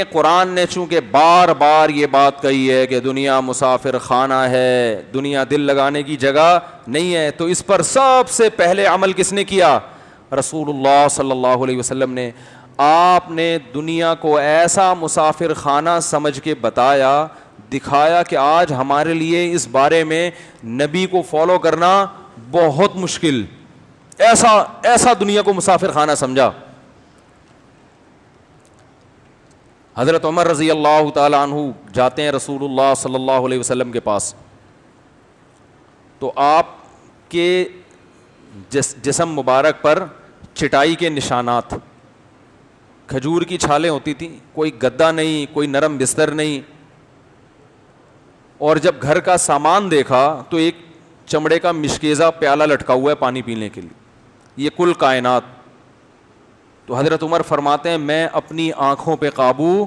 قرآن نے چونکہ بار بار یہ بات کہی ہے کہ دنیا مسافر خانہ ہے, دنیا دل لگانے کی جگہ نہیں ہے, تو اس پر سب سے پہلے عمل کس نے کیا؟ رسول اللہ صلی اللہ علیہ وسلم نے. آپ نے دنیا کو ایسا مسافر خانہ سمجھ کے بتایا, دکھایا کہ آج ہمارے لیے اس بارے میں نبی کو فالو کرنا بہت مشکل, ایسا دنیا کو مسافر خانہ سمجھا. حضرت عمر رضی اللہ تعالی عنہ جاتے ہیں رسول اللہ صلی اللہ علیہ وسلم کے پاس, تو آپ کے جسم مبارک پر چٹائی کے نشانات, کھجور کی چھالیں ہوتی تھیں, کوئی گدا نہیں, کوئی نرم بستر نہیں. اور جب گھر کا سامان دیکھا تو ایک چمڑے کا مشکیزہ پیالہ لٹکا ہوا ہے پانی پینے کے لیے, یہ کل کائنات. تو حضرت عمر فرماتے ہیں میں اپنی آنکھوں پہ قابو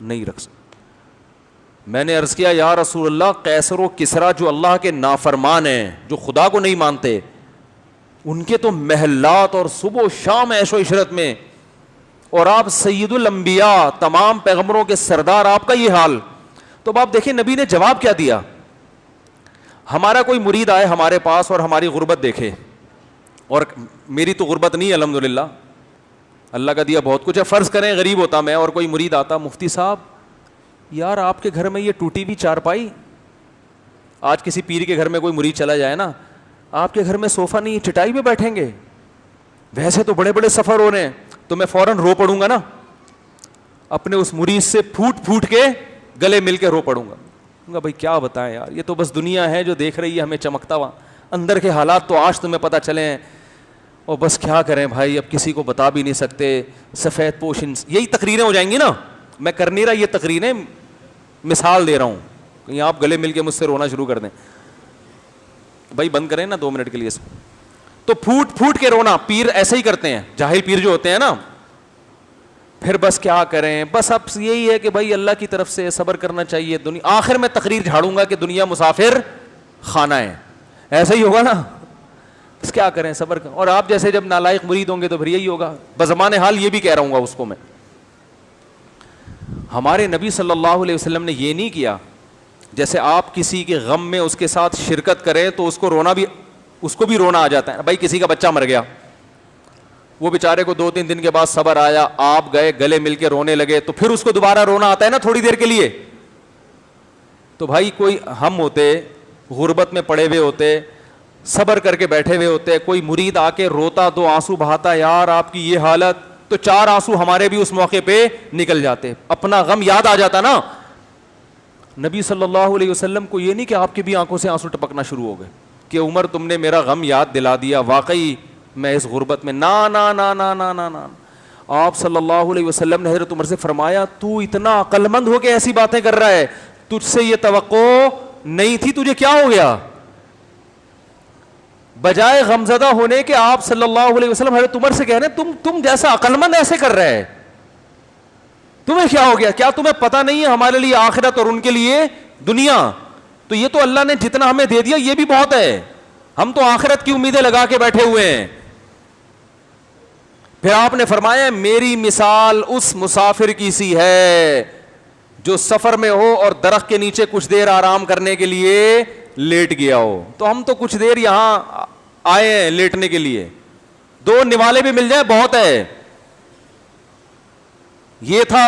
نہیں رکھ سکتا. میں نے عرض کیا یا رسول اللہ, قیصر و کسریٰ جو اللہ کے نافرمان ہیں, جو خدا کو نہیں مانتے, ان کے تو محلات اور صبح و شام عیش و عشرت میں, اور آپ سید الانبیاء تمام پیغمبروں کے سردار, آپ کا یہ حال. تو آپ دیکھیں نبی نے جواب کیا دیا. ہمارا کوئی مرید آئے ہمارے پاس اور ہماری غربت دیکھے, اور میری تو غربت نہیں ہے الحمدللہ, اللہ کا دیا بہت کچھ ہے, فرض کریں غریب ہوتا میں اور کوئی مرید آتا, مفتی صاحب یار آپ کے گھر میں یہ ٹوٹی ہوئی چارپائی, آج کسی پیر کے گھر میں کوئی مرید چلا جائے نا, آپ کے گھر میں صوفہ نہیں, چٹائی پہ بیٹھیں گے, ویسے تو بڑے بڑے سفر ہو رہے ہیں, تو میں فوراً رو پڑوں گا نا, اپنے اس مرید سے پھوٹ پھوٹ کے گلے مل کے رو پڑوں گا بھائی کیا بتائیں یار, یہ تو بس دنیا ہے جو دیکھ رہی ہے ہمیں چمکتا ہوا, اندر کے حالات تو آج تمہیں پتہ چلے ہیں, اور بس کیا کریں بھائی, اب کسی کو بتا بھی نہیں سکتے. سفید پوش یہی تقریریں ہو جائیں گی نا, میں کر نہیں رہا یہ تقریریں, مثال دے رہا ہوں, کہیں آپ گلے مل کے مجھ سے رونا شروع کر دیں. بھائی بند کریں نا 2 منٹ کے لیے اس کو. تو پھوٹ پھوٹ کے رونا, پیر ایسے ہی کرتے ہیں, جاہل پیر جو ہوتے ہیں نا. پھر بس کیا کریں, بس اب یہی ہے کہ بھائی اللہ کی طرف سے صبر کرنا چاہیے. آخر میں تقریر جھاڑوں گا کہ دنیا مسافر خانہ ہے, ایسا ہی ہوگا نا, بس کیا کریں صبر کر. اور آپ جیسے جب نالائق مرید ہوں گے تو پھر یہی ہوگا. بزمان حال یہ بھی کہہ رہا ہوں گا اس کو میں, ہمارے نبی صلی اللہ علیہ وسلم نے یہ نہیں کیا جیسے آپ کسی کے غم میں اس کے ساتھ شرکت کریں تو اس کو بھی رونا آ جاتا ہے. بھائی کسی کا بچہ مر گیا, وہ بیچارے کو 2-3 دن کے بعد صبر آیا, آپ گئے گلے مل کے رونے لگے, تو پھر اس کو دوبارہ رونا آتا ہے نا تھوڑی دیر کے لیے. تو بھائی کوئی ہم ہوتے غربت میں پڑے ہوئے ہوتے, صبر کر کے بیٹھے ہوئے ہوتے, کوئی مرید آ کے روتا, 2 آنسو بہاتا, یار آپ کی یہ حالت, تو 4 آنسو ہمارے بھی اس موقع پہ نکل جاتے, اپنا غم یاد آ جاتا نا. نبی صلی اللہ علیہ وسلم کو یہ نہیں کہ آپ کی بھی آنکھوں سے آنسو ٹپکنا شروع ہو گئے کہ عمر تم نے میرا غم یاد دلا دیا, واقعی میں اس غربت میں, نا نا نا نا نا نا نا. آپ صلی اللہ علیہ وسلم نے حضرت عمر سے فرمایا تو اتنا عقل مند ہو کے ایسی باتیں کر رہا ہے, تجھ سے یہ توقع نہیں تھی, تجھے کیا ہو گیا؟ بجائے غمزدہ ہونے کے آپ صلی اللہ علیہ وسلم حضرت عمر سے کہہ رہے ہیں تم جیسا عقل مند ایسے کر رہے ہے, تمہیں کیا ہو گیا؟ کیا تمہیں پتہ نہیں ہے ہمارے لیے آخرت اور ان کے لیے دنیا؟ تو یہ تو اللہ نے جتنا ہمیں دے دیا یہ بھی بہت ہے, ہم تو آخرت کی امیدیں لگا کے بیٹھے ہوئے ہیں. پھر آپ نے فرمایا میری مثال اس مسافر کی سی ہے جو سفر میں ہو اور درخت کے نیچے کچھ دیر آرام کرنے کے لیے لیٹ گیا ہو. تو ہم تو کچھ دیر یہاں آئے ہیں لیٹنے کے لیے, 2 نوالے بھی مل جائیں بہت ہے. یہ تھا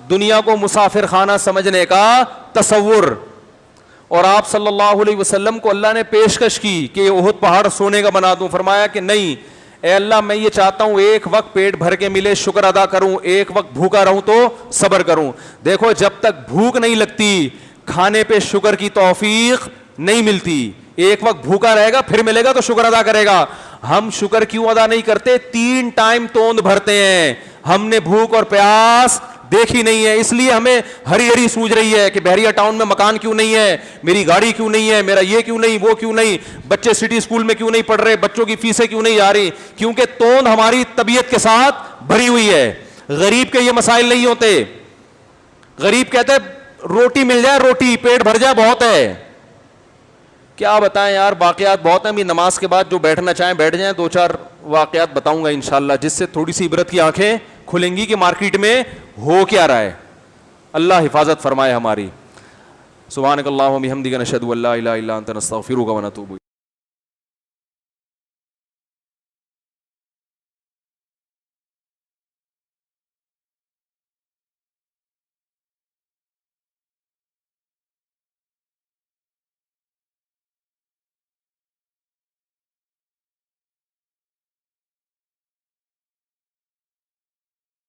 دنیا کو مسافر خانہ سمجھنے کا تصور. اور آپ صلی اللہ علیہ وسلم کو اللہ نے پیشکش کی کہ احد پہاڑ سونے کا بنا دوں, فرمایا کہ نہیں اے اللہ میں یہ چاہتا ہوں ایک وقت پیٹ بھر کے ملے شکر ادا کروں, ایک وقت بھوکا رہوں تو صبر کروں. دیکھو جب تک بھوک نہیں لگتی کھانے پہ شکر کی توفیق نہیں ملتی. ایک وقت بھوکا رہے گا پھر ملے گا تو شکر ادا کرے گا. ہم شکر کیوں ادا نہیں کرتے؟ 3 ٹائم توند بھرتے ہیں, ہم نے بھوک اور پیاس دیکھی نہیں ہے, اس لیے ہمیں ہری ہری سوج رہی ہے کہ بحریہ ٹاؤن میں مکان کیوں نہیں ہے, میری گاڑی کیوں نہیں ہے, میرا یہ کیوں نہیں, وہ کیوں نہیں, بچے سٹی اسکول میں کیوں نہیں پڑھ رہے, بچوں کی فیسیں کیوں نہیں آ رہی, کیونکہ توند ہماری طبیعت کے ساتھ بھری ہوئی ہے. غریب کے یہ مسائل نہیں ہوتے. غریب کہتے روٹی مل جائے, روٹی پیٹ بھر جائے بہت ہے. کیا بتائیں یار, واقعات بہت ہیں. ابھی نماز کے بعد جو بیٹھنا چاہیں بیٹھ جائیں, 2-4 واقعات بتاؤں گا انشاءاللہ جس سے تھوڑی سی عبرت کی آنکھیں کھلیں گی کہ مارکیٹ میں ہو کیا رہا ہے. اللہ حفاظت فرمائے ہماری. سبحانک اللہم و بحمدک نشہد ان لا الہ الا انت نستغفرک و نتوب الیک.